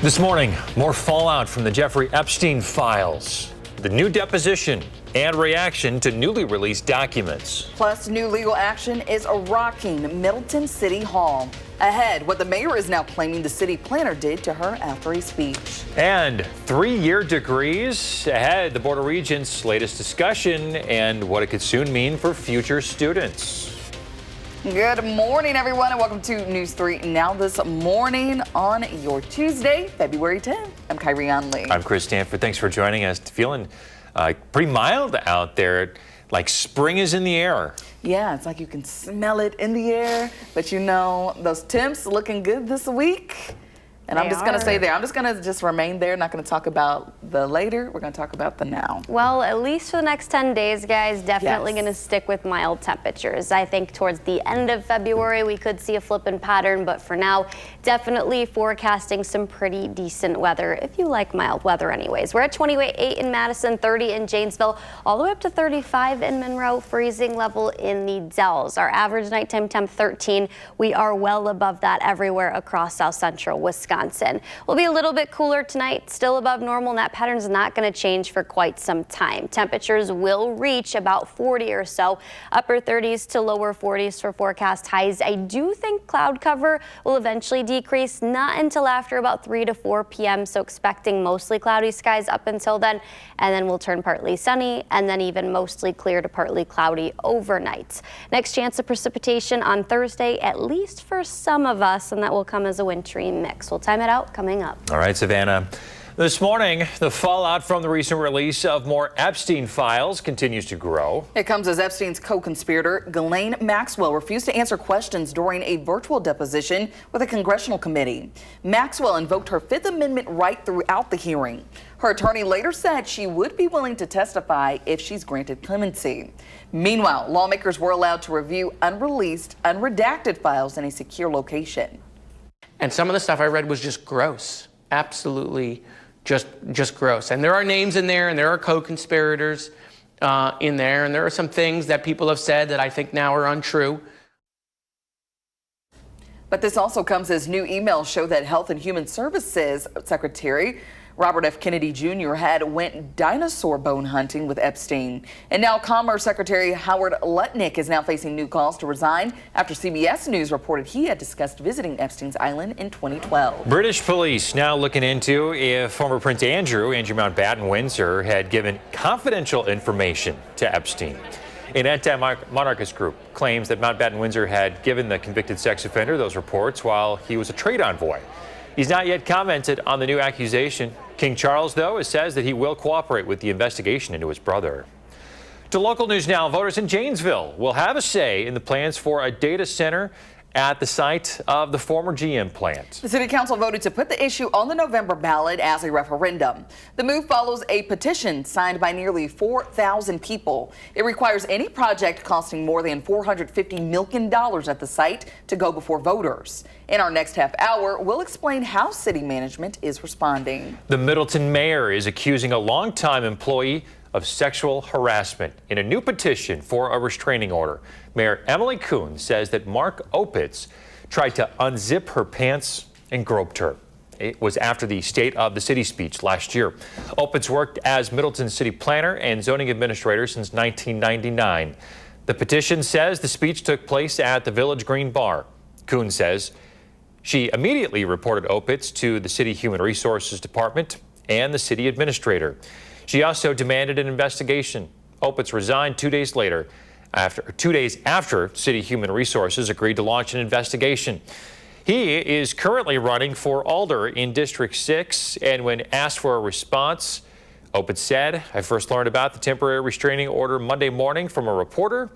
This morning, more fallout from the Jeffrey Epstein files, the new deposition, and reaction to newly released documents. Plus, new legal action is rocking Middleton City Hall. Ahead, what the mayor is now claiming the city planner did to her after a speech. And 3-year degrees ahead, the Board of Regents' latest discussion and what it could soon mean for future students. Good morning, everyone, and welcome to News 3 Now this morning on your Tuesday, February 10th. I'm Kyrie Onley. I'm Chris Stanford. Thanks for joining us. Feeling pretty mild out there, like spring is in the air. Yeah, it's like you can smell it in the air, but you know, those temps looking good this week. And I'm just going to say there, I'm just going to just remain there, not going to talk about the later, we're going to talk about the now. Well, at least for the next 10 days, guys, definitely going to stick with mild temperatures. I think towards the end of February, we could see a flipping pattern, but for now, definitely forecasting some pretty decent weather, if you like mild weather anyways. We're at 28 in Madison, 30 in Janesville, all the way up to 35 in Monroe, freezing level in the Dells. Our average nighttime temp 13. We are well above that everywhere across South Central Wisconsin. Will be a little bit cooler tonight, still above normal, and that pattern's not going to change for quite some time. Temperatures will reach about 40 or so, upper 30s to lower 40s for forecast highs. I do think cloud cover will eventually decrease, not until after about 3 to 4 p.m., so expecting mostly cloudy skies up until then, and then we'll turn partly sunny, and then even mostly clear to partly cloudy overnight. Next chance of precipitation on Thursday, at least for some of us, and that will come as a wintry mix. We'll time it out coming up. All right, Savannah. This morning, the fallout from the recent release of more Epstein files continues to grow. It comes as Epstein's co-conspirator, Ghislaine Maxwell, refused to answer questions during a virtual deposition with a congressional committee. Maxwell invoked her Fifth Amendment right throughout the hearing. Her attorney later said she would be willing to testify if she's granted clemency. Meanwhile, lawmakers were allowed to review unreleased, unredacted files in a secure location. And some of the stuff I read was just gross, absolutely just gross. And there are names in there, and there are co-conspirators in there, and there are some things that people have said that I think now are untrue. But this also comes as new emails show that Health and Human Services Secretary Robert F. Kennedy Jr. went dinosaur bone hunting with Epstein. And now Commerce Secretary Howard Lutnick is now facing new calls to resign after CBS News reported he had discussed visiting Epstein's island in 2012. British police now looking into if former Prince Andrew Mountbatten Windsor, had given confidential information to Epstein. An anti-monarchist group claims that Mountbatten Windsor had given the convicted sex offender those reports while he was a trade envoy. He's not yet commented on the new accusation. King Charles, though, says that he will cooperate with the investigation into his brother. To local news now, voters in Janesville will have a say in the plans for a data center at the site of the former GM plant. The city council voted to put the issue on the November ballot as a referendum. The move follows a petition signed by nearly 4,000 people. It requires any project costing more than $450 million at the site to go before voters. In our next half hour, we'll explain how city management is responding. The Middleton mayor is accusing a longtime employee of sexual harassment in a new petition for a restraining order. Mayor Emily Kuhn says that Mark Opitz tried to unzip her pants and groped her. It was after the State of the City speech last year. Opitz worked as Middleton city planner and zoning administrator since 1999. The petition says the speech took place at the Village Green Bar. Kuhn says she immediately reported Opitz to the City Human Resources Department and the city administrator. She also demanded an investigation. Opitz resigned 2 days after City Human Resources agreed to launch an investigation. He is currently running for Alder in District 6, and when asked for a response, Opitz said, "I first learned about the temporary restraining order Monday morning from a reporter,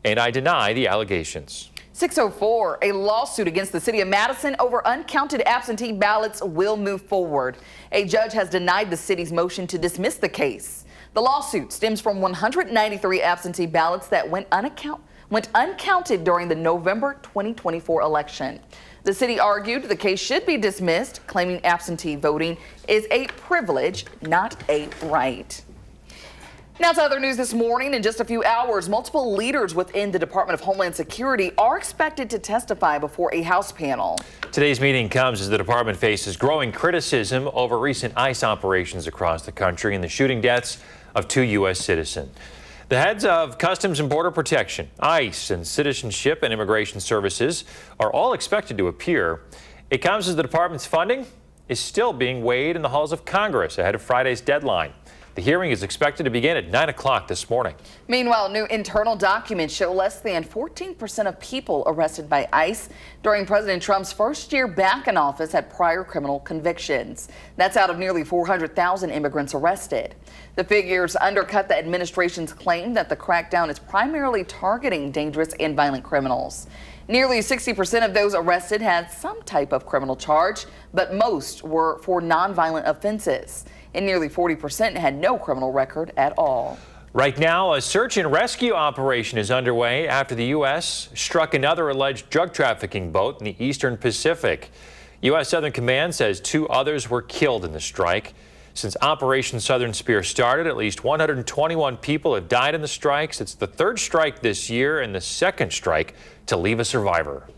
and I deny the allegations." 6:04, a lawsuit against the city of Madison over uncounted absentee ballots will move forward. A judge has denied the city's motion to dismiss the case. The lawsuit stems from 193 absentee ballots that went uncounted during the November 2024 election. The city argued the case should be dismissed, claiming absentee voting is a privilege, not a right. Now to other news this morning. In just a few hours, multiple leaders within the Department of Homeland Security are expected to testify before a House panel. Today's meeting comes as the department faces growing criticism over recent ICE operations across the country and the shooting deaths of 2 U.S. citizens. The heads of Customs and Border Protection, ICE, and Citizenship and Immigration Services are all expected to appear. It comes as the department's funding is still being weighed in the halls of Congress ahead of Friday's deadline. The hearing is expected to begin at 9 o'clock this morning. Meanwhile, new internal documents show less than 14% of people arrested by ICE during President Trump's first year back in office had prior criminal convictions. That's out of nearly 400,000 immigrants arrested. The figures undercut the administration's claim that the crackdown is primarily targeting dangerous and violent criminals. Nearly 60% of those arrested had some type of criminal charge, but most were for nonviolent offenses. And nearly 40% had no criminal record at all. Right now, a search and rescue operation is underway after the U.S. struck another alleged drug trafficking boat in the Eastern Pacific. U.S. Southern Command says 2 others were killed in the strike. Since Operation Southern Spear started, at least 121 people have died in the strikes. It's the 3rd strike this year and the 2nd strike to leave a survivor.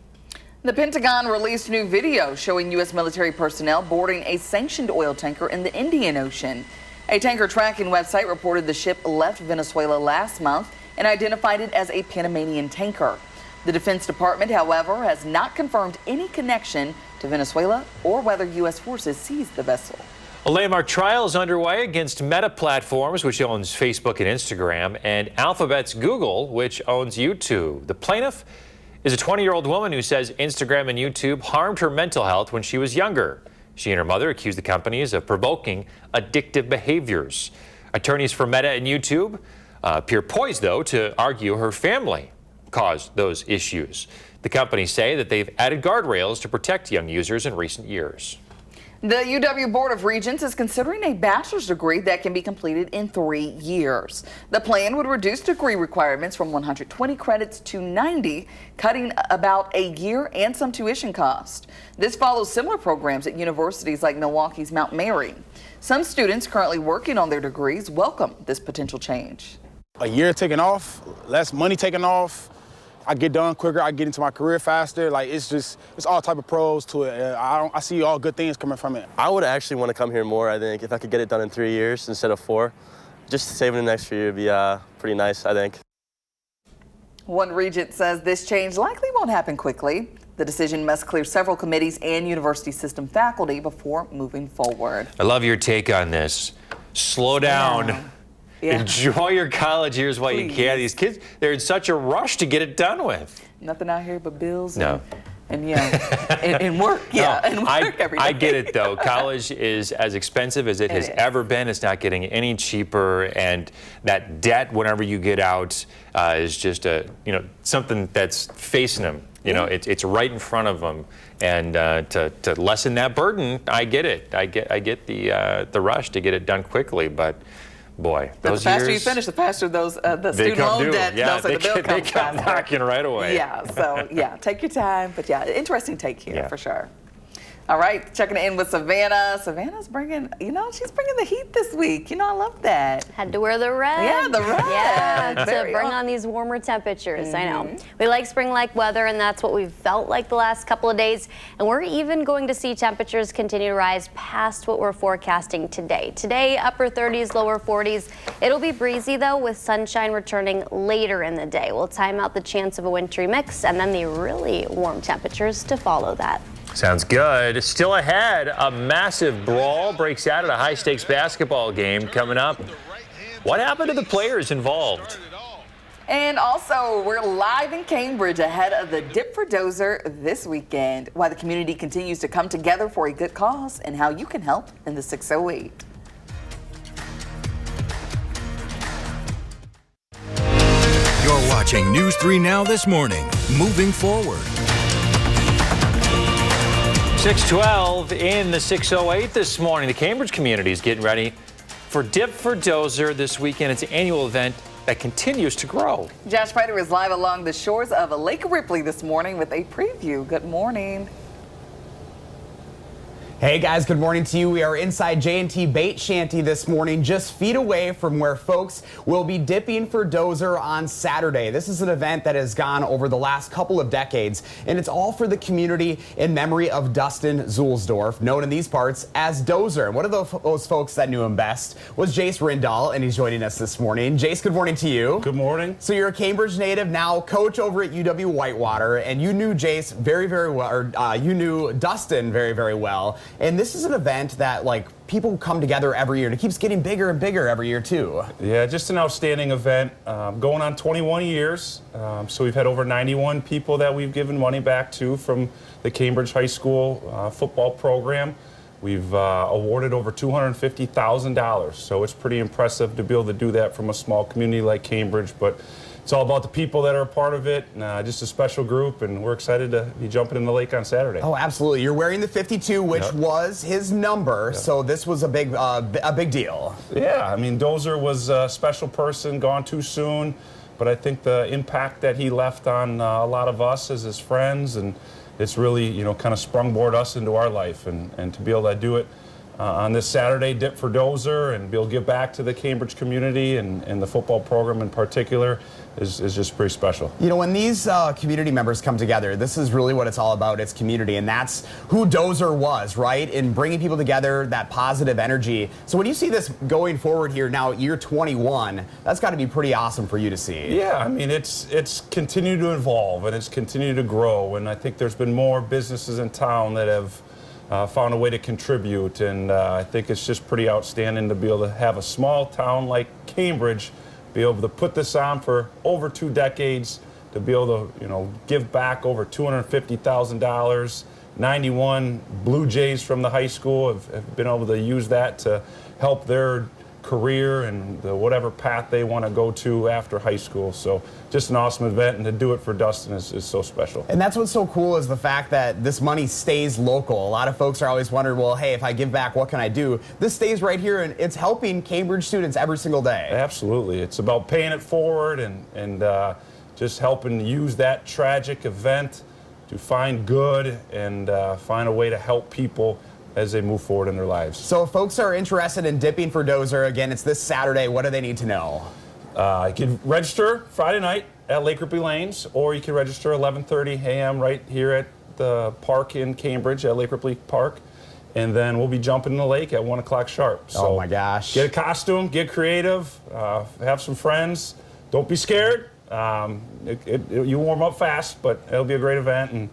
The Pentagon released new video showing U.S. military personnel boarding a sanctioned oil tanker in the Indian Ocean. A tanker tracking website reported the ship left Venezuela last month and identified it as a Panamanian tanker. The Defense Department, however, has not confirmed any connection to Venezuela or whether U.S. forces seized the vessel. A landmark trial is underway against Meta Platforms, which owns Facebook and Instagram, and Alphabet's Google, which owns YouTube. The plaintiff is a 20-year-old woman who says Instagram and YouTube harmed her mental health when she was younger. She and her mother accused the companies of provoking addictive behaviors. Attorneys for Meta and YouTube appear poised, though, to argue her family caused those issues. The companies say that they've added guardrails to protect young users in recent years. The UW Board of Regents is considering a bachelor's degree that can be completed in 3 years. The plan would reduce degree requirements from 120 credits to 90, cutting about a year and some tuition cost. This follows similar programs at universities like Milwaukee's Mount Mary. Some students currently working on their degrees welcome this potential change. A year taken off, less money taken off. I get done quicker, I get into my career faster. Like, it's all type of pros to it. I see all good things coming from it. I would actually want to come here more, I think, if I could get it done in 3 years instead of 4. Just saving an extra year would be pretty nice, I think. One regent says this change likely won't happen quickly. The decision must clear several committees and university system faculty before moving forward. I love your take on this. Slow down. Yeah. Enjoy your college years while you can. These kids, they're in such a rush to get it done with. Nothing out here but bills and and work. Yeah, and work every day. I get it, though. College is as expensive as it has ever been. It's not getting any cheaper, and that debt, whenever you get out, is just something that's facing them. It's right in front of them, and to lessen that burden, I get it. I get the rush to get it done quickly, but. Boy, those the faster years, you finish, the faster the student loan debt, the bill comes they come knocking right away. Yeah, so take your time, but interesting take here for sure. All right, checking in with Savannah. Savannah's bringing, she's bringing the heat this week. I love that. Had to wear the red. Yeah, the red. Yeah, to bring on these warmer temperatures. I know. We like spring-like weather, and that's what we've felt like the last couple of days. And we're even going to see temperatures continue to rise past what we're forecasting today. Today, upper 30s, lower 40s. It'll be breezy, though, with sunshine returning later in the day. We'll time out the chance of a wintry mix, and then the really warm temperatures to follow that. Sounds good. Still ahead, a massive brawl breaks out at a high-stakes basketball game coming up. What happened to the players involved? And also, we're live in Cambridge ahead of the Dip for Dozer this weekend. Why the community continues to come together for a good cause and how you can help in the 608. You're watching News 3 Now this morning. Moving forward. 6:12 in the 608 this morning. The Cambridge community is getting ready for Dip for Dozer this weekend. It's an annual event that continues to grow. Josh Prater is live along the shores of Lake Ripley this morning with a preview. Good morning. Hey guys, good morning to you. We are inside J&T Bait Shanty this morning, just feet away from where folks will be dipping for Dozer on Saturday. This is an event that has gone over the last couple of decades, and it's all for the community in memory of Dustin Zulsdorf, known in these parts as Dozer. And one of those folks that knew him best was Jace Rindahl, and he's joining us this morning. Jace, good morning to you. Good morning. So you're a Cambridge native, now coach over at UW Whitewater, and you knew Jace very, very well, or you knew Dustin very, very well. And this is an event that, like, people come together every year, and it keeps getting bigger and bigger every year, too. Yeah, just an outstanding event. Going on 21 years. So we've had over 91 people that we've given money back to from the Cambridge High School football program. We've awarded over $250,000. So it's pretty impressive to be able to do that from a small community like Cambridge. But it's all about the people that are a part of it, just a special group, and we're excited to be jumping in the lake on Saturday. Oh, absolutely. You're wearing the 52, which was his number, so this was a big deal. Yeah, I mean, Dozer was a special person, gone too soon, but I think the impact that he left on a lot of us as his friends, and it's really, you know, kind of sprungboard us into our life, and to be able to do it on this Saturday, dip for Dozer, and be able to give back to the Cambridge community and the football program in particular is just pretty special. You know, when these community members come together, this is really what it's all about. It's community, and that's who Dozer was, right? In bringing people together, that positive energy. So when you see this going forward here now, year 21, that's got to be pretty awesome for you to see. Yeah, I mean, it's continued to evolve, and it's continued to grow, and I think there's been more businesses in town that have found a way to contribute, and I think it's just pretty outstanding to be able to have a small town like Cambridge be able to put this on for over 2 decades, to be able to, you know, give back over $250,000. 91 Blue Jays from the high school have been able to use that to help their career and whatever path they want to go to after high school. So just an awesome event, and to do it for Dustin is so special. And that's what's so cool, is the fact that this money stays local. A lot of folks are always wondering, well, hey, if I give back, what can I do? This stays right here, and it's helping Cambridge students every single day. Absolutely. It's about paying it forward and just helping use that tragic event to find good and find a way to help people as they move forward in their lives. So if folks are interested in dipping for Dozer, again, it's this Saturday. What do they need to know? You can register Friday night at Lake Ripley Lanes, or you can register 11:30 a.m. right here at the park in Cambridge at Lake Ripley Park. And then we'll be jumping in the lake at 1 o'clock sharp. So oh my gosh. Get a costume, get creative, have some friends. Don't be scared. You warm up fast, but it'll be a great event. And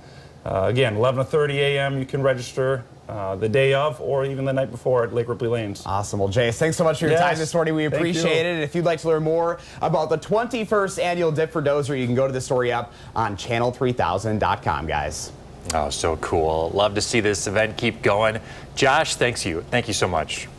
again, 11:30 a.m. you can register. The day of, or even the night before at Lake Ripley Lanes. Awesome. Well, Jace, thanks so much for your time this morning. We appreciate it. And if you'd like to learn more about the 21st annual Dip for Dozer, you can go to the story up on channel3000.com, guys. Oh, so cool. Love to see this event keep going. Josh, thank you so much.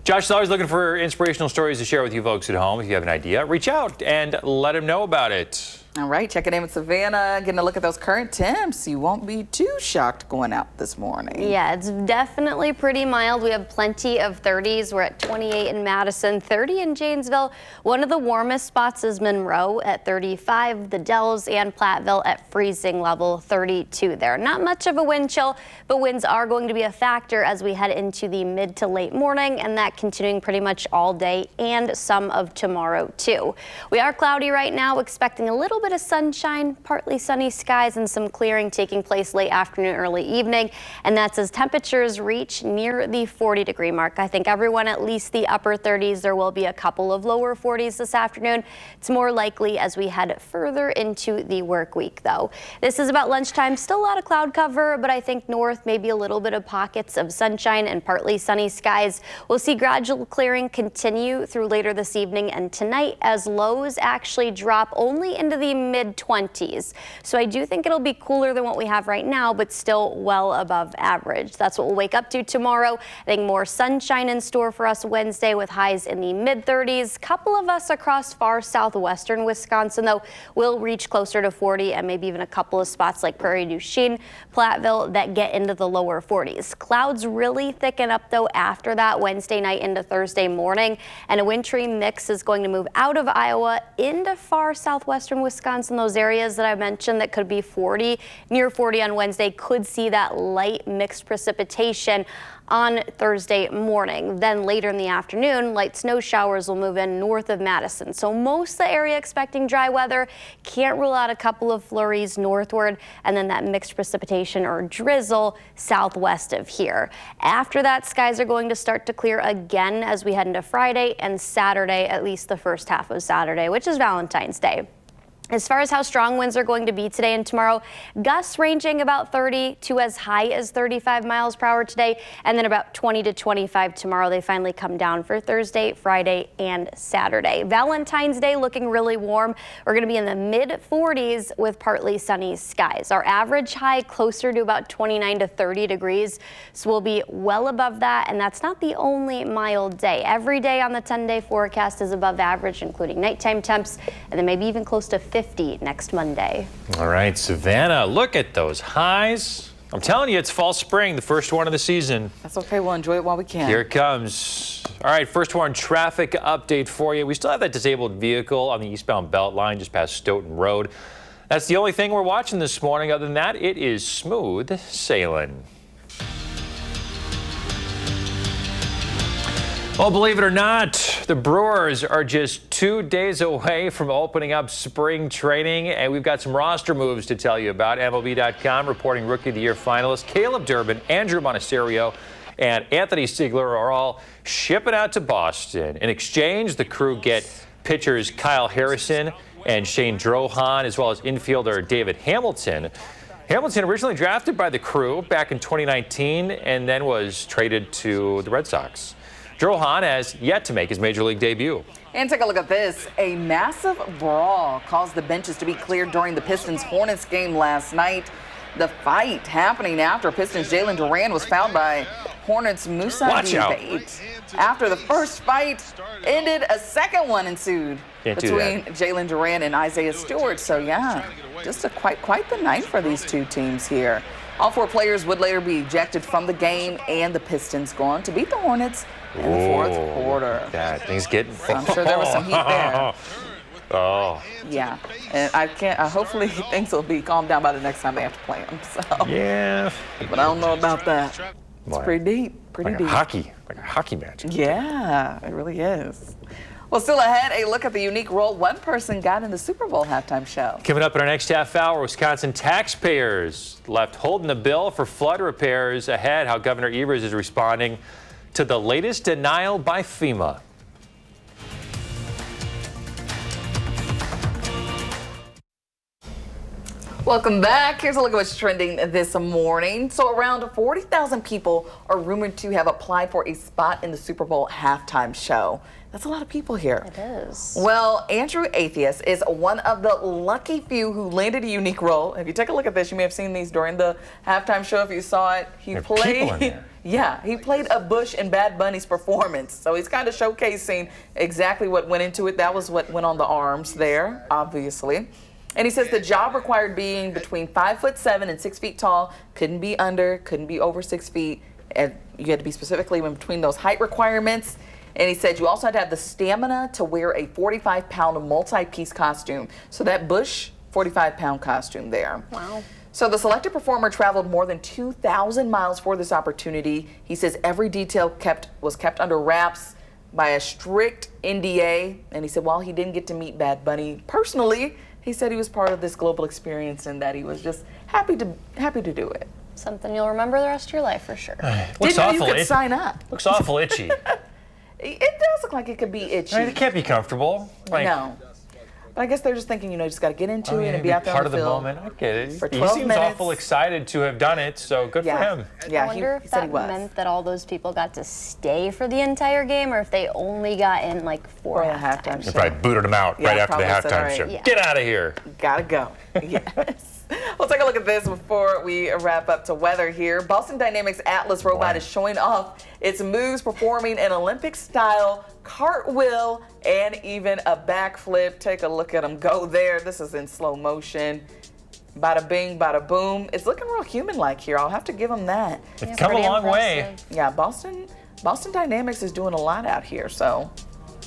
Josh is always looking for inspirational stories to share with you folks at home. If you have an idea, reach out and let him know about it. All right, checking in with Savannah, getting a look at those current temps. You won't be too shocked going out this morning. Yeah, it's definitely pretty mild. We have plenty of 30s. We're at 28 in Madison, 30 in Janesville. One of the warmest spots is Monroe at 35, the Dells and Platteville at freezing level 32 there. Not much of a wind chill, but winds are going to be a factor as we head into the mid to late morning, and that continuing pretty much all day and some of tomorrow too. We are cloudy right now, expecting a little bit of sunshine, partly sunny skies, and some clearing taking place late afternoon, early evening. And that's as temperatures reach near the 40-degree mark. I think everyone at least the upper 30s. There will be a couple of lower 40s this afternoon. It's more likely as we head further into the work week, though. This is about lunchtime. Still a lot of cloud cover, but I think north maybe a little bit of pockets of sunshine and partly sunny skies. We'll see gradual clearing continue through later this evening and tonight, as lows actually drop only into the mid-20s. So I do think it'll be cooler than what we have right now, but still well above average. That's what we'll wake up to tomorrow. I think more sunshine in store for us Wednesday with highs in the mid-30s. Couple of us across far southwestern Wisconsin, though, will reach closer to 40, and maybe even a couple of spots like Prairie du Chien, Platteville that get into the lower 40s. Clouds really thicken up, though, after that Wednesday night into Thursday morning, and a wintry mix is going to move out of Iowa into far southwestern Wisconsin Wisconsin, those areas that I mentioned that could be 40, near 40 on Wednesday, could see that light mixed precipitation on Thursday morning. Then later in the afternoon, light snow showers will move in north of Madison. So most of the area expecting dry weather. Can't rule out a couple of flurries northward, and then that mixed precipitation or drizzle southwest of here. After that, skies are going to start to clear again as we head into Friday and Saturday, at least the first half of Saturday, which is Valentine's Day. As far as how strong winds are going to be today and tomorrow, gusts ranging about 30 to as high as 35 miles per hour today, and then about 20 to 25 tomorrow. They finally come down for Thursday, Friday, and Saturday. Valentine's Day looking really warm. We're going to be in the mid-40s with partly sunny skies. Our average high closer to about 29 to 30 degrees, so we'll be well above that, and that's not the only mild day. Every day on the 10-day forecast is above average, including nighttime temps, and then maybe even close to 50 next Monday. All right, Savannah, look at those highs. I'm telling you, it's fall spring, the first one of the season. That's okay. We'll enjoy it while we can. Here it comes. All right, first one, traffic update for you. We still have that disabled vehicle on the eastbound belt line just past Stoughton Road. That's the only thing we're watching this morning. Other than that, it is smooth sailing. Well, believe it or not, the Brewers are just 2 days away from opening up spring training, and we've got some roster moves to tell you about. MLB.com reporting Rookie of the Year finalists Caleb Durbin, Andrew Monasterio, and Anthony Stiegler are all shipping out to Boston. In exchange, the Crew get pitchers Kyle Harrison and Shane Drohan, as well as infielder David Hamilton. Hamilton originally drafted by the Crew back in 2019 and then was traded to the Red Sox. Drohan has yet to make his major league debut. And take a look at this. A massive brawl caused the benches to be cleared during the Pistons-Hornets game last night. The fight happening after Pistons' Jalen Duran was fouled by Hornets' Musa Bate. After the first fight ended, a second one ensued between Jalen Duran and Isaiah Stewart. So yeah, just quite the night for these two teams here. All four players would later be ejected from the game, and the Pistons go on to beat the Hornets in the fourth quarter. That thing's getting. So I'm sure there was some heat there. Oh. Yeah, and hopefully things will be calmed down by the next time they have to play them. So. Yeah. But I don't know about that. It's pretty deep. Pretty deep. Like a hockey match. Yeah, it really is. Well, still ahead, a look at the unique role one person got in the Super Bowl halftime show. Coming up in our next half hour, Wisconsin taxpayers left holding the bill for flood repairs. Ahead, how Governor Evers is responding to the latest denial by FEMA. Welcome back. Here's a look at what's trending this morning. So around 40,000 people are rumored to have applied for a spot in the Super Bowl halftime show. That's a lot of people here. It is. Well, Andrew Atheist is one of the lucky few who landed a unique role. If you take a look at this, you may have seen these during the halftime show. If you saw it, he played. Yeah, he played a Bush in Bad Bunny's performance. So he's kind of showcasing exactly what went into it. That was what went on the arms there, obviously. And he says the job required being between 5'7" and 6 feet tall. Couldn't be under, couldn't be over 6 feet. And you had to be specifically in between those height requirements. And he said you also had to have the stamina to wear a 45-pound multi-piece costume. So that Bush 45-pound costume there. Wow. So the selected performer traveled more than 2,000 miles for this opportunity. He says every detail was kept under wraps by a strict NDA. And he said while he didn't get to meet Bad Bunny personally, he said he was part of this global experience and that he was just happy to do it. Something you'll remember the rest of your life for sure. Didn't know you could sign up. Looks awful itchy. It does look like it could be itchy. I mean, it can't be comfortable. No. But I guess they're just thinking, you just got to get into it and be out there part on of the the field. moment. I get it. For He 12 seems minutes. awful excited to have done it, so good for him. Yeah, I wonder he if said he that was. meant that all those people got to stay for the entire game, or if they only got in for halftime. They probably booted him out right after the probably said, halftime all right. show. Yeah. Get out of here. Gotta go. Yes. We'll take a look at this before we wrap up to weather here. Boston Dynamics Atlas robot is showing off its moves, performing an Olympic-style cartwheel and even a backflip. Take a look at them go there. This is in slow motion. Bada bing, bada boom. It's looking real human-like here. I'll have to give them that. It's come a long way. Yeah, Boston Dynamics is doing a lot out here, so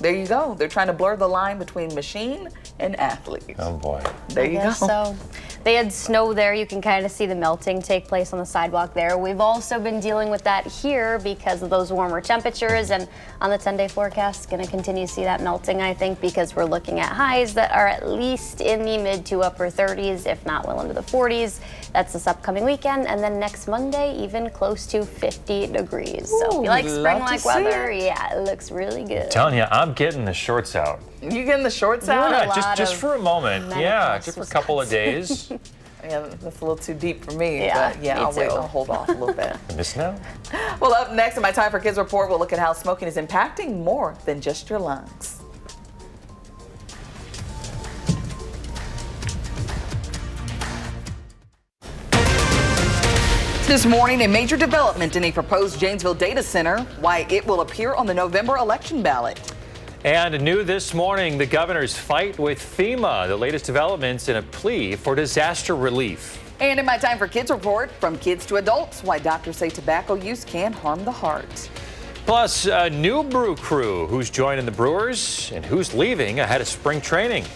There you go. They're trying to blur the line between machine and athlete. Oh boy. There you go. So they had snow there. You can kind of see the melting take place on the sidewalk there. We've also been dealing with that here because of those warmer temperatures, and on the 10-day forecast, going to continue to see that melting, I think, because we're looking at highs that are at least in the mid to upper 30s, if not well into the 40s. That's this upcoming weekend, and then next Monday, even close to 50 degrees. So if you like spring-like weather, yeah, it looks really good. I'm telling you, I'm getting the shorts out. You getting the shorts out? Yeah, just for a moment. Yeah, just for a couple of days. Yeah, that's a little too deep for me. Yeah, but yeah, me I'll wait. too. I'll hold off a little bit. Miss now? Well, up next in my Time for Kids report, we'll look at how smoking is impacting more than just your lungs. This morning, a major development in a proposed Janesville data center, why it will appear on the November election ballot. And new this morning, the governor's fight with FEMA, the latest developments in a plea for disaster relief. And in my Time for Kids report, from kids to adults, why doctors say tobacco use can harm the heart. Plus, a new brew crew, who's joining the Brewers and who's leaving ahead of spring training.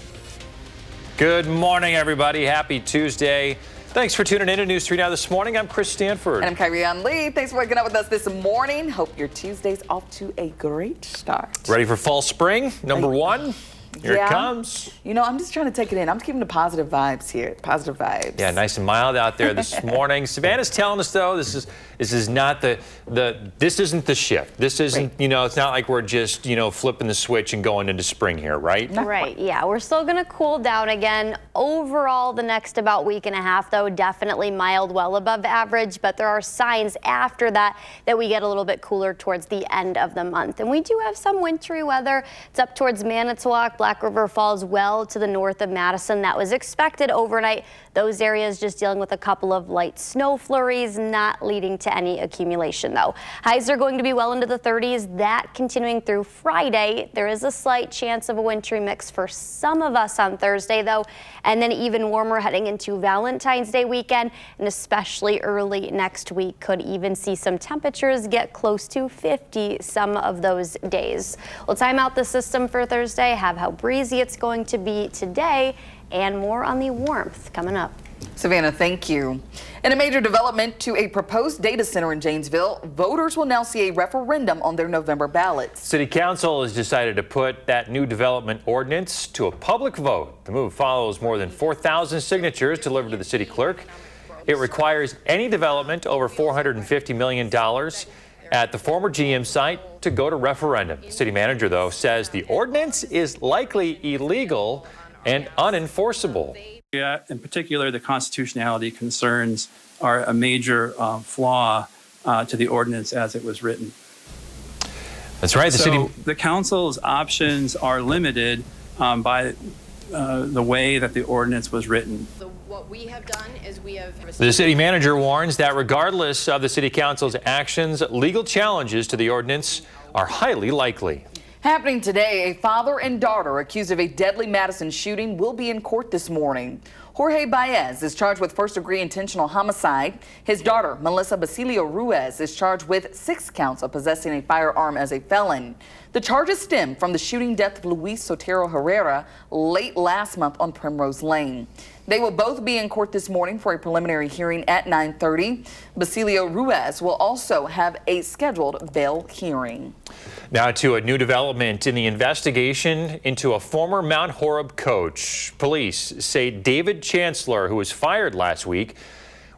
Good morning, everybody. Happy Tuesday. Thanks for tuning in to News 3 Now this morning. I'm Chris Stanford. And I'm Kyrie Ann Lee. Thanks for waking up with us this morning. Hope your Tuesday's off to a great start. Ready for fall spring? Number one. Here it comes. You know, I'm just trying to take it in. I'm keeping the positive vibes here. Positive vibes. Yeah, nice and mild out there this morning. Savannah's telling us though, this is not this isn't the shift. This isn't, you know, it's not like we're just, you know, flipping the switch and going into spring here, right? Right, yeah, we're still gonna cool down again. Overall, the next about week and a half though, definitely mild, well above average, but there are signs after that we get a little bit cooler towards the end of the month. And we do have some wintry weather. It's up towards Manitowoc, Black River Falls, well to the north of Madison. That was expected overnight. Those areas just dealing with a couple of light snow flurries, not leading to any accumulation though. Highs are going to be well into the 30s. That continuing through Friday. There is a slight chance of a wintry mix for some of us on Thursday though, and then even warmer heading into Valentine's Day weekend, and especially early next week could even see some temperatures get close to 50 some of those days. We'll time out the system for Thursday, have how breezy it's going to be today, and more on the warmth coming up. Savannah, thank you. In a major development to a proposed data center in Janesville, voters will now see a referendum on their November ballots. City Council has decided to put that new development ordinance to a public vote. The move follows more than 4,000 signatures delivered to the city clerk. It requires any development over $450 million at the former GM site to go to referendum. The city manager, though, says the ordinance is likely illegal and unenforceable. Yeah, in particular, the constitutionality concerns are a major flaw to the ordinance as it was written. That's right. The council's options are limited by the way that the ordinance was written. What we have done is we have... The city manager warns that regardless of the city council's actions, legal challenges to the ordinance are highly likely. Happening today, a father and daughter accused of a deadly Madison shooting will be in court this morning. Jorge Baez is charged with first-degree intentional homicide. His daughter, Melissa Basilio Ruiz, is charged with 6 counts of possessing a firearm as a felon. The charges stem from the shooting death of Luis Sotero Herrera late last month on Primrose Lane. They will both be in court this morning for a preliminary hearing at 9:30. Basilio Ruiz will also have a scheduled bail hearing. Now to a new development in the investigation into a former Mount Horeb coach. Police say David Chancellor, who was fired last week,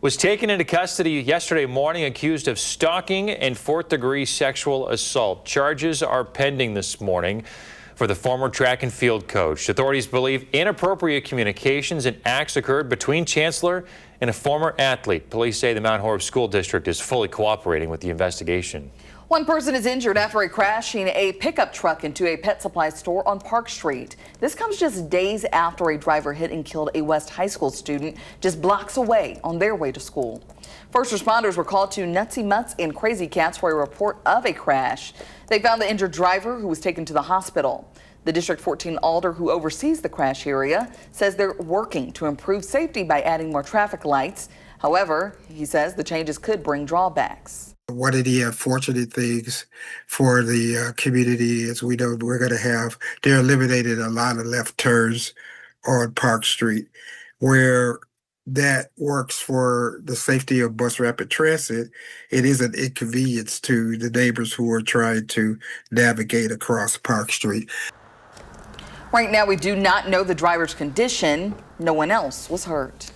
was taken into custody yesterday morning accused of stalking and 4th-degree sexual assault. Charges are pending this morning for the former track and field coach. Authorities believe inappropriate communications and acts occurred between Chancellor and a former athlete. Police say the Mount Horeb School District is fully cooperating with the investigation. One person is injured after crashing a pickup truck into a pet supply store on Park Street. This comes just days after a driver hit and killed a West High School student just blocks away on their way to school. First responders were called to Nutsy Mutts and Crazy Cats for a report of a crash. They found the injured driver, who was taken to the hospital. The District 14 alder who oversees the crash area says they're working to improve safety by adding more traffic lights. However, he says the changes could bring drawbacks. One of the unfortunate things for the community is we know they eliminated a lot of left turns on Park Street, where that works for the safety of bus rapid transit. It is an inconvenience to the neighbors who are trying to navigate across Park Street. Right now, we do not know the driver's condition. No one else was hurt.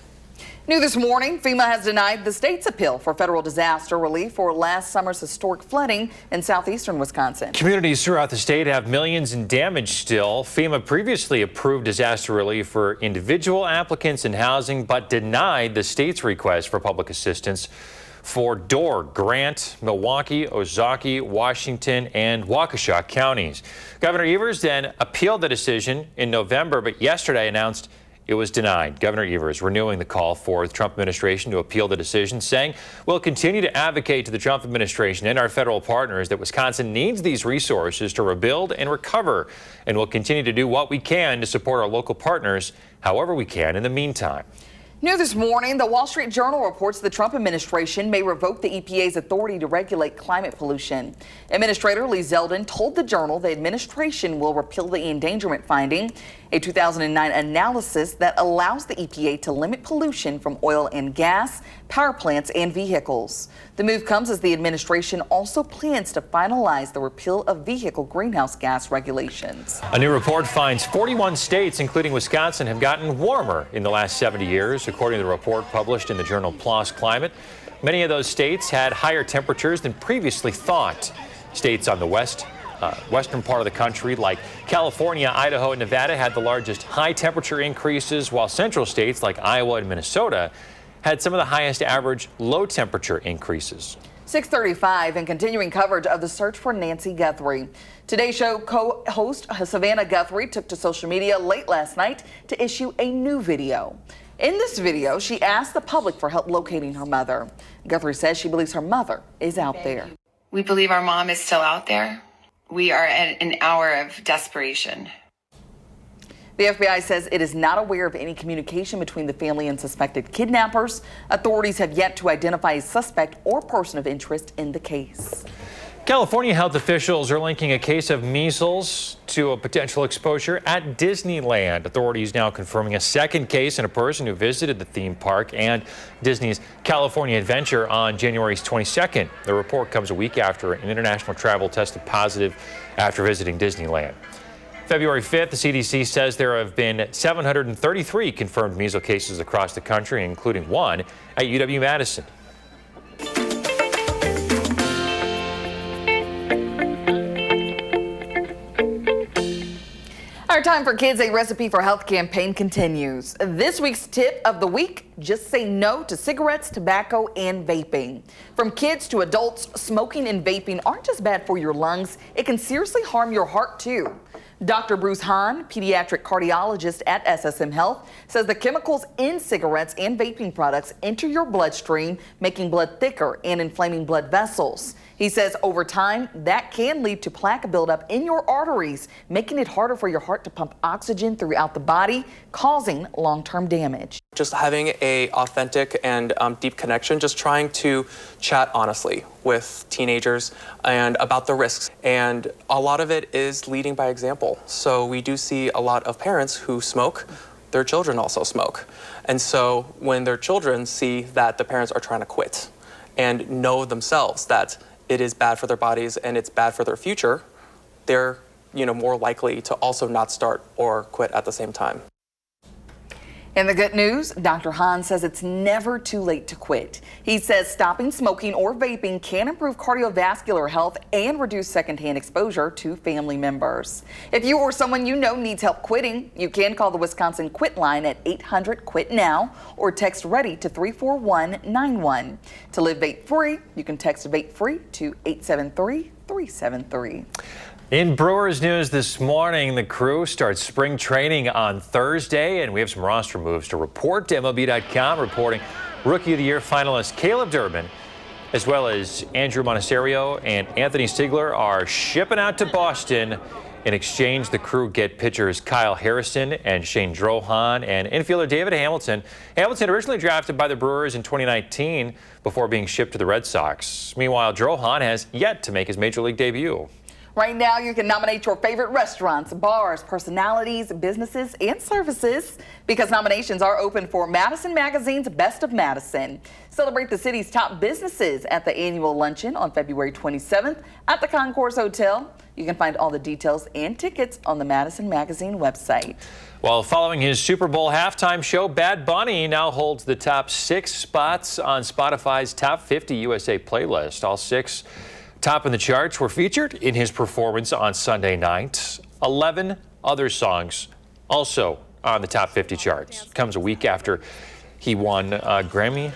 New this morning, FEMA has denied the state's appeal for federal disaster relief for last summer's historic flooding in southeastern Wisconsin. Communities throughout the state have millions in damage still. FEMA previously approved disaster relief for individual applicants in housing, but denied the state's request for public assistance for Door, Grant, Milwaukee, Ozaukee, Washington, and Waukesha counties. Governor Evers then appealed the decision in November, but yesterday announced it was denied. Governor Evers renewing the call for the Trump administration to appeal the decision, saying we'll continue to advocate to the Trump administration and our federal partners that Wisconsin needs these resources to rebuild and recover, and we'll continue to do what we can to support our local partners however we can in the meantime. New this morning, the Wall Street Journal reports the Trump administration may revoke the EPA's authority to regulate climate pollution. Administrator Lee Zeldin told the Journal the administration will repeal the endangerment finding, a 2009 analysis that allows the EPA to limit pollution from oil and gas, power plants, and vehicles. The move comes as the administration also plans to finalize the repeal of vehicle greenhouse gas regulations. A new report finds 41 states, including Wisconsin, have gotten warmer in the last 70 years, according to the report published in the journal PLOS Climate. Many of those states had higher temperatures than previously thought. States on the western part of the country, like California, Idaho, and Nevada, had the largest high temperature increases, while central states like Iowa and Minnesota had some of the highest average low temperature increases. 6:35 and continuing coverage of the search for Nancy Guthrie. Today's show co-host Savannah Guthrie took to social media late last night to issue a new video. In this video, she asked the public for help locating her mother. Guthrie says she believes her mother is out there. We believe our mom is still out there. We are at an hour of desperation. The FBI says it is not aware of any communication between the family and suspected kidnappers. Authorities have yet to identify a suspect or person of interest in the case. California health officials are linking a case of measles to a potential exposure at Disneyland. Authorities now confirming a second case in a person who visited the theme park and Disney's California Adventure on January 22nd. The report comes a week after an international travel tested positive after visiting Disneyland. February 5th, the CDC says there have been 733 confirmed measles cases across the country, including one at UW-Madison. Our Time for Kids, a Recipe for Health campaign continues. This week's tip of the week, just say no to cigarettes, tobacco, and vaping. From kids to adults, smoking and vaping aren't just bad for your lungs, it can seriously harm your heart too. Dr. Bruce Hahn, pediatric cardiologist at SSM Health, says the chemicals in cigarettes and vaping products enter your bloodstream, making blood thicker and inflaming blood vessels. He says over time, that can lead to plaque buildup in your arteries, making it harder for your heart to pump oxygen throughout the body, causing long-term damage. Just having a authentic and deep connection, just trying to chat honestly with teenagers and about the risks. And a lot of it is leading by example. So we do see a lot of parents who smoke, their children also smoke. And so when their children see that the parents are trying to quit and know themselves that it is bad for their bodies and it's bad for their future, they're more likely to also not start or quit at the same time. In the good news, Dr. Hahn says it's never too late to quit. He says stopping smoking or vaping can improve cardiovascular health and reduce secondhand exposure to family members. If you or someone you know needs help quitting, you can call the Wisconsin Quit line at 800-QUIT-NOW or text READY to 34191. To live vape-free, you can text vape-free to 873-373. In Brewers news this morning, the crew starts spring training on Thursday, and we have some roster moves to report to MLB.com, reporting Rookie of the Year finalist Caleb Durbin, as well as Andrew Monasterio and Anthony Stigler are shipping out to Boston In exchange, the crew get pitchers Kyle Harrison and Shane Drohan and infielder David Hamilton. Hamilton originally drafted by the Brewers in 2019 before being shipped to the Red Sox. Meanwhile, Drohan has yet to make his major league debut. Right now, you can nominate your favorite restaurants, bars, personalities, businesses, and services because nominations are open for Madison Magazine's Best of Madison. Celebrate the city's top businesses at the annual luncheon on February 27th at the Concourse Hotel. You can find all the details and tickets on the Madison Magazine website. Well, following his Super Bowl halftime show, Bad Bunny now holds the top 6 spots on Spotify's Top 50 USA playlist. All 6 top in the charts were featured in his performance on Sunday night. 11 other songs also on the top 50 charts. Comes a week after he won a Grammy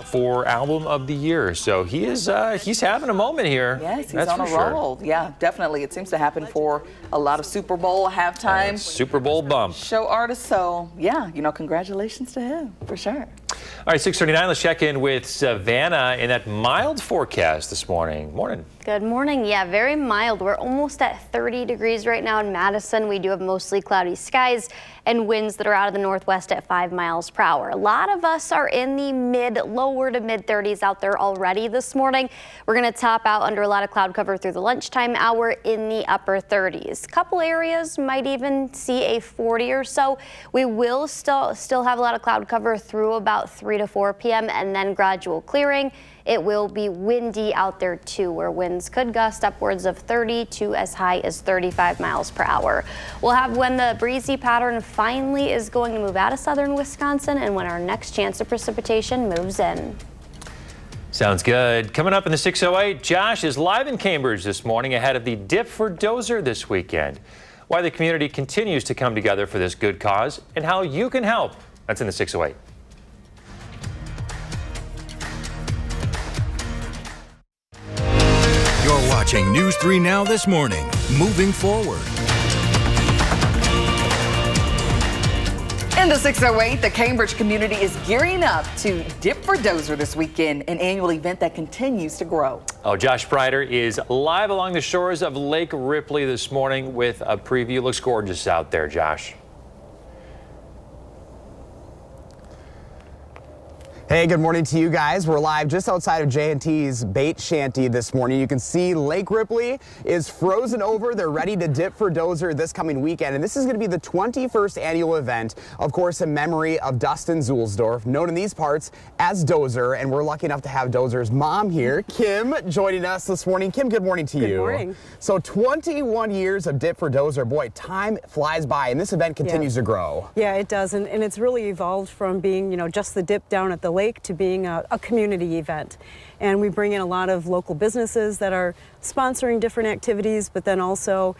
for Album of the Year. So he's having a moment here. Yes, he's on a roll. Yeah, definitely. It seems to happen for a lot of Super Bowl halftime Super Bowl bump show artists. So yeah, congratulations to him for sure. All right, 6:39. Let's check in with Savannah in that mild forecast this morning. Morning. Good morning. Yeah, very mild. We're almost at 30 degrees right now in Madison. We do have mostly cloudy skies and winds that are out of the northwest at 5 miles per hour. A lot of us are in the lower to mid 30s out there already this morning. We're going to top out under a lot of cloud cover through the lunchtime hour in the upper 30s. A couple areas might even see a 40 or so. We will still have a lot of cloud cover through about 3 to 4 p.m. and then gradual clearing. It will be windy out there too, where winds could gust upwards of 30 to as high as 35 miles per hour. We'll have when the breezy pattern finally is going to move out of southern Wisconsin and when our next chance of precipitation moves in. Sounds good. Coming up in the 608, Josh is live in Cambridge this morning ahead of the Dip for Dozer this weekend. Why the community continues to come together for this good cause and how you can help. That's in the 608. You're watching News 3 Now this morning. Moving forward. In the 608, the Cambridge community is gearing up to Dip for Dozer this weekend, an annual event that continues to grow. Oh, Josh Pryder is live along the shores of Lake Ripley this morning with a preview. Looks gorgeous out there, Josh. Hey, good morning to you guys. We're live just outside of J&T's Bait Shanty this morning. You can see Lake Ripley is frozen over. They're ready to dip for Dozer this coming weekend. And this is going to be the 21st annual event, of course, in memory of Dustin Zulsdorf, known in these parts as Dozer. And we're lucky enough to have Dozer's mom here, Kim, joining us this morning. Kim, good morning to you. Good morning. So 21 years of Dip for Dozer. Boy, time flies by, and this event continues to grow. Yeah, it does. And it's really evolved from being, just the dip down at the lake to being a community event. And we bring in a lot of local businesses that are sponsoring different activities, but then also,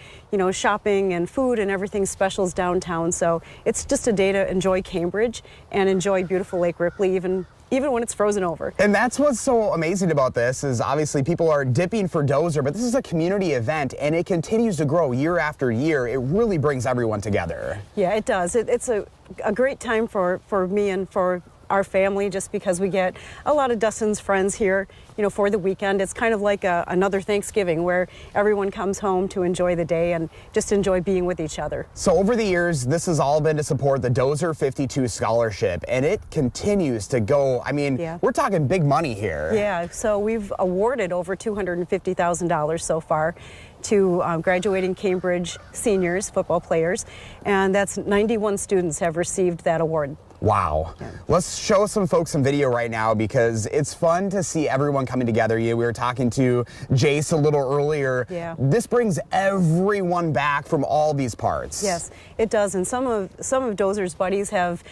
shopping and food and everything specials downtown. So it's just a day to enjoy Cambridge and enjoy beautiful Lake Ripley, even when it's frozen over. And that's what's so amazing about this is obviously people are dipping for Dozer, but this is a community event and it continues to grow year after year. It really brings everyone together. Yeah, it does. It's a great time for me and for our family, just because we get a lot of Dustin's friends here, for the weekend. It's kind of like another Thanksgiving where everyone comes home to enjoy the day and just enjoy being with each other. So over the years, this has all been to support the Dozer 52 scholarship, and it continues to go. I mean, we're talking big money here. Yeah, so we've awarded over $250,000 so far to graduating Cambridge seniors, football players, and that's 91 students have received that award. Wow. Yeah. Let's show some folks some video right now because it's fun to see everyone coming together. We were talking to Jace a little earlier. Yeah. This brings everyone back from all these parts. Yes, it does. And some of Dozer's buddies have,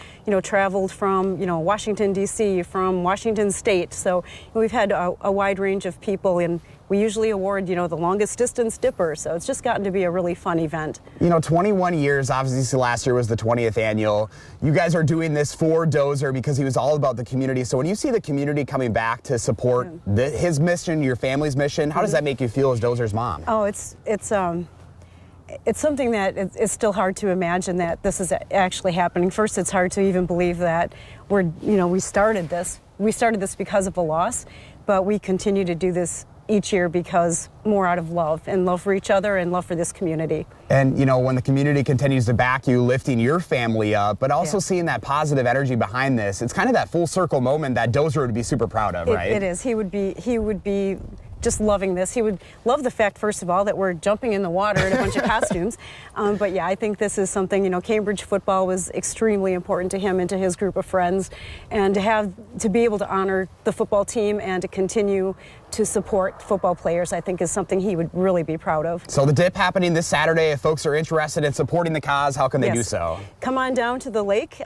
traveled from, Washington, D.C., from Washington State. So we've had a wide range of people, and we usually award, the longest distance dipper. So it's just gotten to be a really fun event. 21 years, obviously last year was the 20th annual. You guys are doing this for Dozer because he was all about the community. So when you see the community coming back to support his mission, your family's mission, how does that make you feel as Dozer's mom? Oh, it's something that it's still hard to imagine that this is actually happening. First, it's hard to even believe that we started this. We started this because of a loss, but we continue to do this each year because more out of love for each other and love for this community. And, you know, when the community continues to back you, lifting your family up, but also seeing that positive energy behind this, it's kind of that full circle moment that Dozer would be super proud of, right? It is. He would be just loving this. He would love the fact, first of all, that we're jumping in the water in a bunch of costumes. But yeah, I think this is something, you know, Cambridge football was extremely important to him and to his group of friends. And to be able to honor the football team and to continue to support football players, I think is something he would really be proud of. So the dip happening this Saturday. If folks are interested in supporting the cause, how can they do so? Come on down to the lake.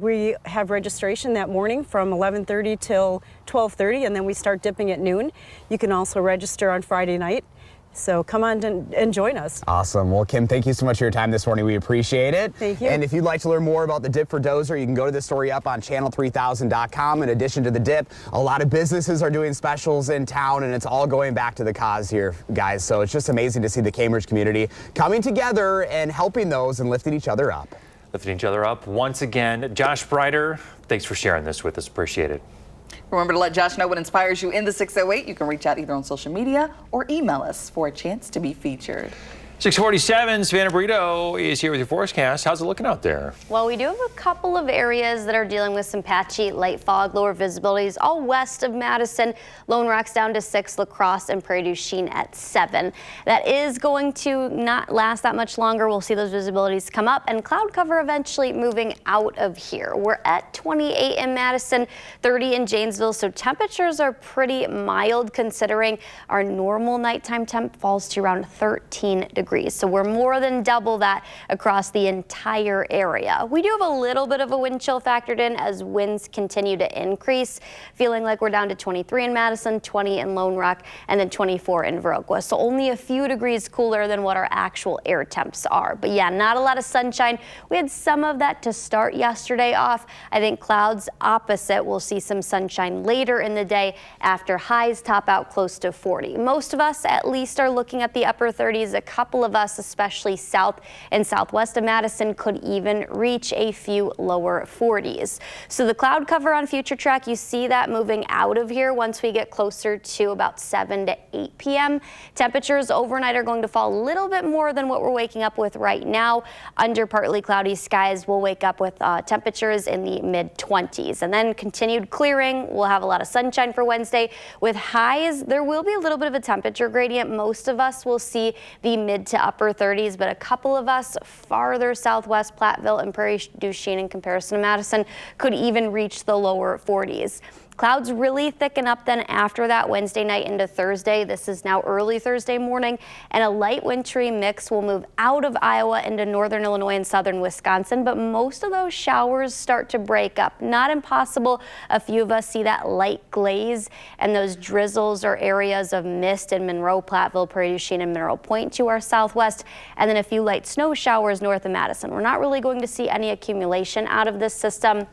We have registration that morning from 11:30 till 12:30, and then we start dipping at noon. You can also register on Friday night. So come on and join us. Awesome. Well, Kim, thank you so much for your time this morning. We appreciate it. Thank you. And if you'd like to learn more about the dip for Dozer, you can go to this story up on channel3000.com. In addition to the dip, a lot of businesses are doing specials in town, and it's all going back to the cause here, guys. So it's just amazing to see the Cambridge community coming together and helping those and lifting each other up. Lifting each other up once again. Josh Breiter, thanks for sharing this with us. Appreciate it. Remember to let Josh know what inspires you in the 608. You can reach out either on social media or email us for a chance to be featured. 647, Savannah Brito is here with your forecast. How's it looking out there? Well, we do have a couple of areas that are dealing with some patchy light fog, lower visibilities, all west of Madison. Lone Rock's down to 6, La Crosse and Prairie du Chien at 7. That is going to not last that much longer. We'll see those visibilities come up and cloud cover eventually moving out of here. We're at 28 in Madison, 30 in Janesville, so temperatures are pretty mild considering our normal nighttime temp falls to around 13 degrees. So we're more than double that across the entire area. We do have a little bit of a wind chill factored in as winds continue to increase, feeling like we're down to 23 in Madison, 20 in Lone Rock, and then 24 in Viroqua. So only a few degrees cooler than what our actual air temps are. But yeah, not a lot of sunshine. We had some of that to start yesterday off. I think clouds opposite. We'll see some sunshine later in the day after highs top out close to 40. Most of us at least are looking at the upper 30s. A couple of us, especially south and southwest of Madison, could even reach a few lower 40s. So the cloud cover on future track, you see that moving out of here once we get closer to about 7 to 8 p.m. Temperatures overnight are going to fall a little bit more than what we're waking up with right now. Under partly cloudy skies, we'll wake up with temperatures in the mid-20s. And then continued clearing. We'll have a lot of sunshine for Wednesday. With highs, there will be a little bit of a temperature gradient. Most of us will see the mid to upper 30s, but a couple of us farther southwest, Platteville and Prairie du Chien in comparison to Madison, could even reach the lower 40s. Clouds really thicken up then after that Wednesday night into Thursday. This is now early Thursday morning, and a light wintry mix will move out of Iowa into northern Illinois and southern Wisconsin, but most of those showers start to break up. Not impossible. A few of us see that light glaze, and those drizzles or areas of mist in Monroe, Platteville, Prairie du Chien, and Mineral Point to our southwest, and then a few light snow showers north of Madison. We're not really going to see any accumulation out of this system.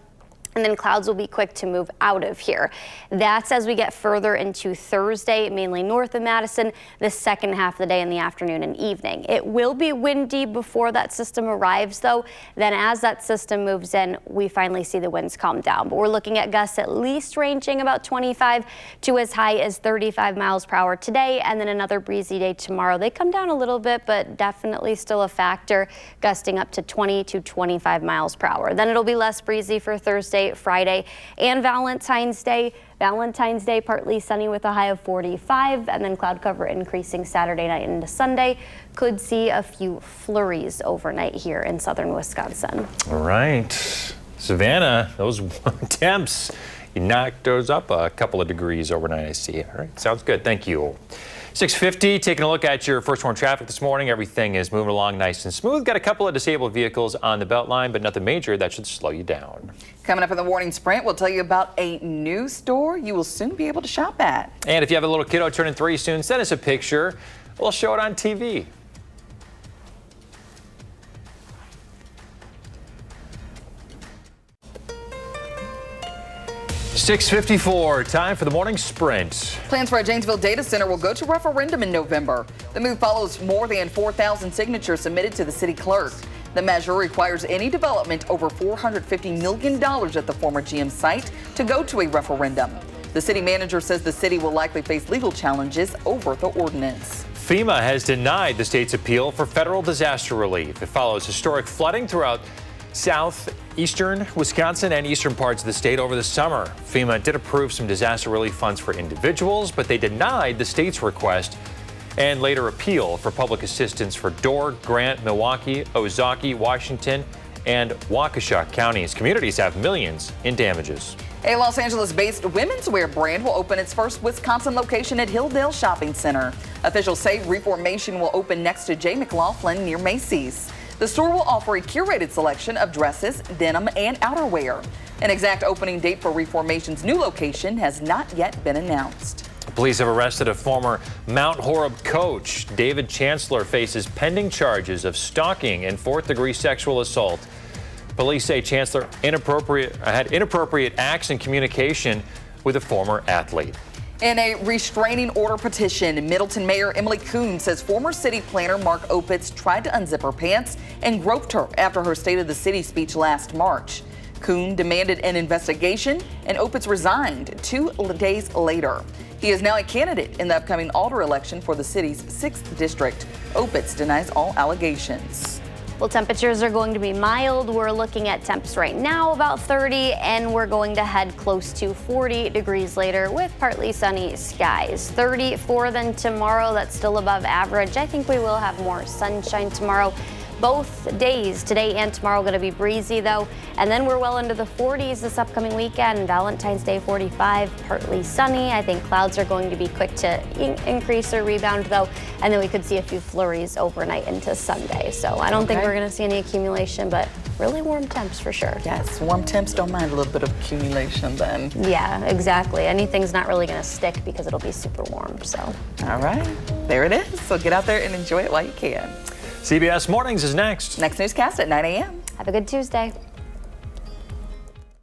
And then clouds will be quick to move out of here. That's as we get further into Thursday, mainly north of Madison, the second half of the day in the afternoon and evening. It will be windy before that system arrives, though. Then as that system moves in, we finally see the winds calm down. But we're looking at gusts at least ranging about 25 to as high as 35 miles per hour today, and then another breezy day tomorrow. They come down a little bit, but definitely still a factor, gusting up to 20 to 25 miles per hour. Then it'll be less breezy for Thursday, Friday, and Valentine's Day. Valentine's Day, partly sunny with a high of 45, and then cloud cover increasing Saturday night into Sunday. Could see a few flurries overnight here in southern Wisconsin. All right. Savannah, those temps, you knocked those up a couple of degrees overnight, I see. All right, sounds good. Thank you. 650, taking a look at your first warn traffic this morning. Everything is moving along nice and smooth. Got a couple of disabled vehicles on the Beltline, but nothing major that should slow you down. Coming up in the Warning Sprint, we'll tell you about a new store you will soon be able to shop at. And if you have a little kiddo turning 3 soon, send us a picture. We'll show it on TV. .654, time for the morning sprint. Plans for a Janesville data center will go to referendum in November. The move follows more than 4,000 signatures submitted to the city clerk. The measure requires any development over $450 million at the former GM site to go to a referendum. The city manager says the city will likely face legal challenges over the ordinance. FEMA has denied the state's appeal for federal disaster relief. It follows historic flooding throughout southeastern Wisconsin and eastern parts of the state over the summer. FEMA did approve some disaster relief funds for individuals, but they denied the state's request and later appeal for public assistance for Door, Grant, Milwaukee, Ozaukee, Washington, and Waukesha counties. Communities have millions in damages. A Los Angeles-based women's wear brand will open its first Wisconsin location at Hilldale Shopping Center. Officials say Reformation will open next to J. McLaughlin near Macy's. The store will offer a curated selection of dresses, denim, and outerwear. An exact opening date for Reformation's new location has not yet been announced. Police have arrested a former Mount Horeb coach. David Chancellor faces pending charges of stalking and fourth-degree sexual assault. Police say Chancellor had inappropriate acts and communication with a former athlete. In a restraining order petition, Middleton Mayor Emily Kuhn says former city planner Mark Opitz tried to unzip her pants and groped her after her State of the City speech last March. Kuhn demanded an investigation, and Opitz resigned 2 days later. He is now a candidate in the upcoming alder election for the city's 6th district. Opitz denies all allegations. Well, temperatures are going to be mild. We're looking at temps right now about 30, and we're going to head close to 40 degrees later with partly sunny skies. 34 then tomorrow. That's still above average. I think we will have more sunshine tomorrow. Both days, today and tomorrow, going to be breezy though. And then we're well into the 40s this upcoming weekend. Valentine's Day 45, partly sunny. I think clouds are going to be quick to increase or rebound though. And then we could see a few flurries overnight into Sunday. So I don't think we're going to see any accumulation, but really warm temps for sure. Yes, warm temps don't mind a little bit of accumulation then. Yeah, exactly. Anything's not really going to stick because it'll be super warm. So. All right, there it is. So get out there and enjoy it while you can. CBS Mornings is next. Next newscast at 9 a.m. Have a good Tuesday.